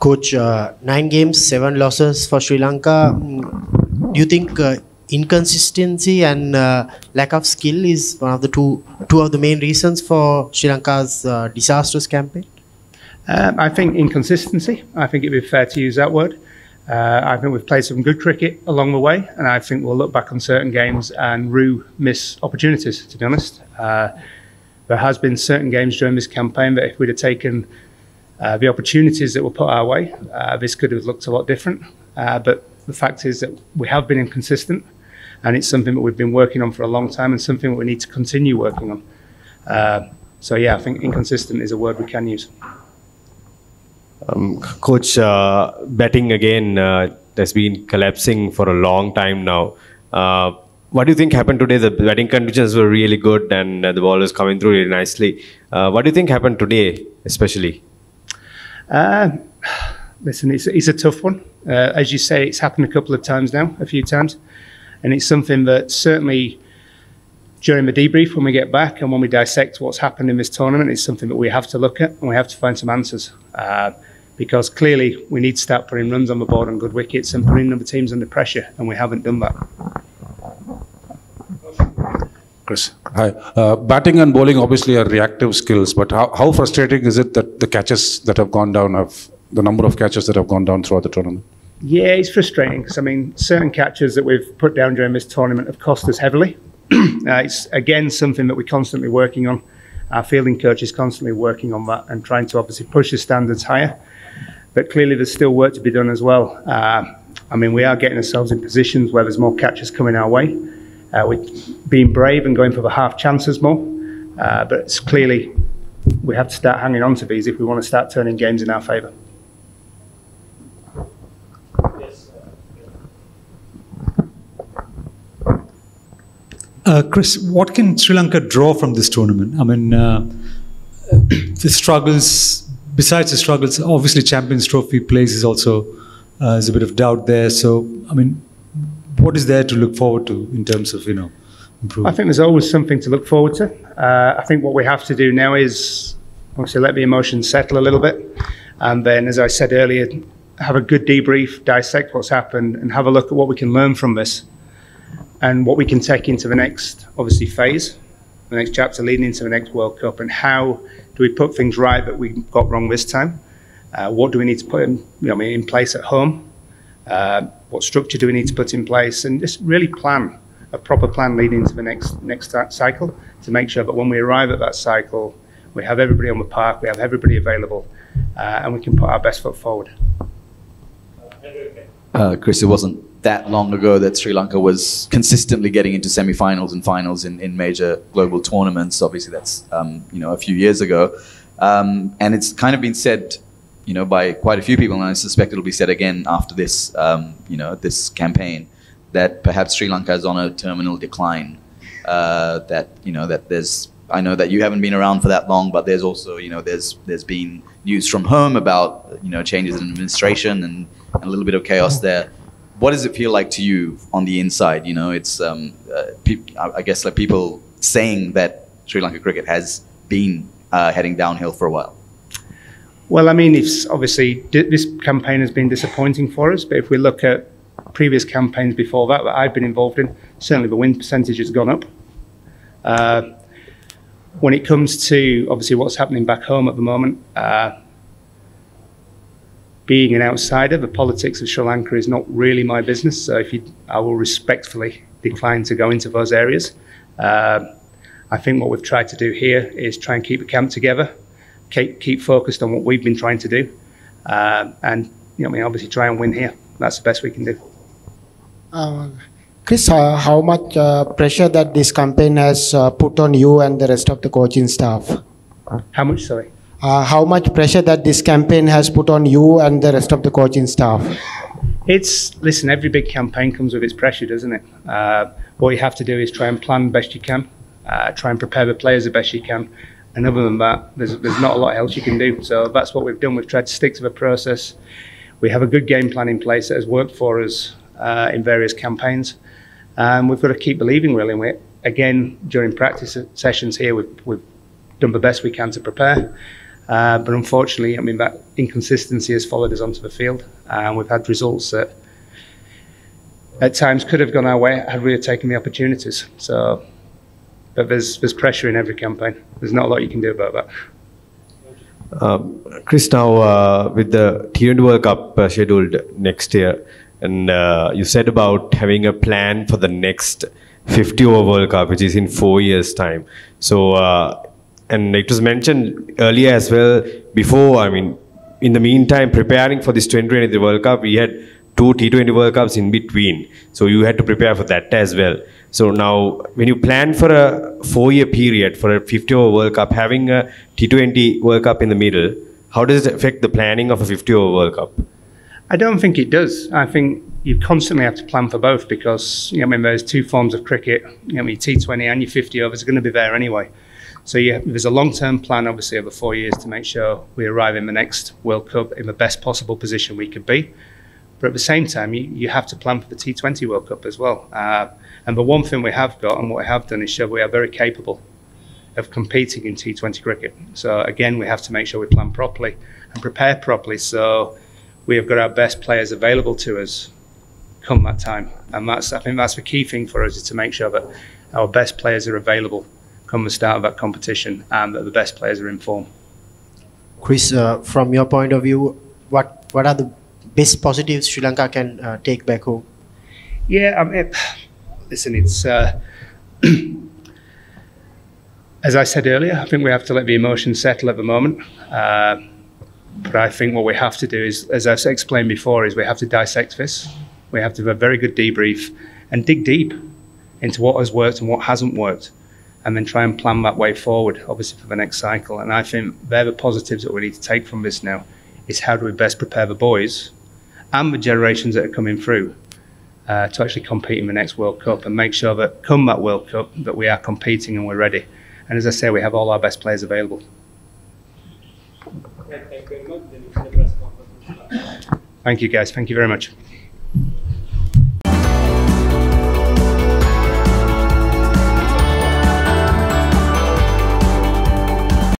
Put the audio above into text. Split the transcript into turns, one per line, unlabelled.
Coach, 9 games, 7 losses for Sri Lanka. Do you think inconsistency and lack of skill is one of the two of the main reasons for Sri Lanka's disastrous campaign?
I think inconsistency. I think it'd be fair to use that word. I think we've played some good cricket along the way, and I think we'll look back on certain games and miss opportunities, to be honest. There has been certain games during this campaign that if we'd have taken the opportunities that were put our way, this could have looked a lot different. But the fact is that we have been inconsistent, and it's something that we've been working on for a long time and something that we need to continue working on. So yeah, I think inconsistent is a word we can use.
Coach, batting again has been collapsing for a long time now. What do you think happened today? The batting conditions were really good and the ball was coming through really nicely. What do you think happened today, especially?
Listen, it's a tough one. As you say, it's happened a few times. And it's something that certainly during the debrief when we get back and when we dissect what's happened in this tournament, it's something that we have to look at and we have to find some answers. Because clearly we need to start putting runs on the board on good wickets and putting other teams under pressure, and we haven't done that.
Chris. Hi. Batting and bowling obviously are reactive skills, but how frustrating is it that the catches that have gone down the number of catches that have gone down throughout the tournament?
Yeah, it's frustrating because, I mean, certain catches that we've put down during this tournament have cost us heavily. It's, again, something that we're constantly working on. Our fielding coach is constantly working on that and trying to obviously push the standards higher. But clearly there's still work to be done as well. I mean, we are getting ourselves in positions where there's more catches coming our way. We're being brave and going for the half chances more. But it's clearly we have to start hanging on to these if we want to start turning games in our favour.
Chris, what can Sri Lanka draw from this tournament? I mean, the struggles, besides the struggles, obviously Champions Trophy place is also there's a bit of doubt there. So, I mean, what is there to look forward to in terms of, improvement?
I think there's always something to look forward to. I think what we have to do now is obviously let the emotions settle a little bit. And then, as I said earlier, have a good debrief, dissect what's happened, and have a look at what we can learn from this and what we can take into the next, obviously, phase, the next chapter leading into the next World Cup, and how do we put things right that we got wrong this time? What do we need to put in place at home? What structure do we need to put in place? And just really plan a proper plan leading into the next cycle to make sure that when we arrive at that cycle, we have everybody on the park, we have everybody available, and we can put our best foot forward.
Chris, it wasn't that long ago that Sri Lanka was consistently getting into semi-finals and finals in major global tournaments. Obviously, that's a few years ago, and it's kind of been said, by quite a few people, and I suspect it'll be said again after this, this campaign, that perhaps Sri Lanka is on a terminal decline. That there's, I know that you haven't been around for that long, but there's also, there's been news from home about, changes in administration and a little bit of chaos there. What does it feel like to you on the inside? It's, I guess, like people saying that Sri Lanka cricket has been heading downhill for a while.
Well, I mean, it's obviously this campaign has been disappointing for us, but if we look at previous campaigns before that I've been involved in, certainly the win percentage has gone up. When it comes to obviously what's happening back home at the moment, being an outsider, the politics of Sri Lanka is not really my business, so I will respectfully decline to go into those areas. I think what we've tried to do here is try and keep the camp together, keep focused on what we've been trying to do, and obviously try and win here. That's the best we can do.
Chris, how much pressure that this campaign has put on you and the rest of the coaching staff?
How much, sorry?
How much pressure that this campaign has put on you and the rest of the coaching staff?
Listen, every big campaign comes with its pressure, doesn't it? What you have to do is try and plan the best you can, try and prepare the players the best you can. And other than that, there's not a lot else you can do. So that's what we've done. We've tried to stick to the process. We have a good game plan in place that has worked for us in various campaigns. And we've got to keep believing, really. And again, during practice sessions here, we've done the best we can to prepare. But unfortunately, I mean, that inconsistency has followed us onto the field, and we've had results that at times could have gone our way had we taken the opportunities. So, but there's pressure in every campaign. There's not a lot you can do about that.
Chris, now with the T20 World Cup scheduled next year, and you said about having a plan for the next 50-over World Cup, which is in 4 years' time. So, and it was mentioned earlier as well, before, I mean, in the meantime, preparing for this 2023 World Cup, we had 2 T20 World Cups in between. So you had to prepare for that as well. So now, when you plan for a 4-year period for a 50-over World Cup, having a T20 World Cup in the middle, how does it affect the planning of a 50-over World Cup?
I don't think it does. I think you constantly have to plan for both because, I mean, there's 2 forms of cricket. Your T20 and your 50 overs are going to be there anyway. So there's a long-term plan, obviously, over 4 years to make sure we arrive in the next World Cup in the best possible position we could be. But at the same time, you have to plan for the T20 World Cup as well. And the one thing we have got and what we have done is show we are very capable of competing in T20 cricket. So again, we have to make sure we plan properly and prepare properly. So we have got our best players available to us come that time. And I think that's the key thing for us, is to make sure that our best players are available come the start of that competition and that the best players are in form.
Chris, from your point of view, what are the best positives Sri Lanka can take back home?
Yeah, I mean, listen, it's as I said earlier, I think we have to let the emotions settle at the moment. But I think what we have to do is, as I've explained before, is we have to dissect this. We have to have a very good debrief and dig deep into what has worked and what hasn't worked, and then try and plan that way forward, obviously, for the next cycle. And I think they're the positives that we need to take from this now, is how do we best prepare the boys and the generations that are coming through to actually compete in the next World Cup, and make sure that come that World Cup that we are competing and we're ready. And as I say, we have all our best players available. Thank you, guys. Thank you very much.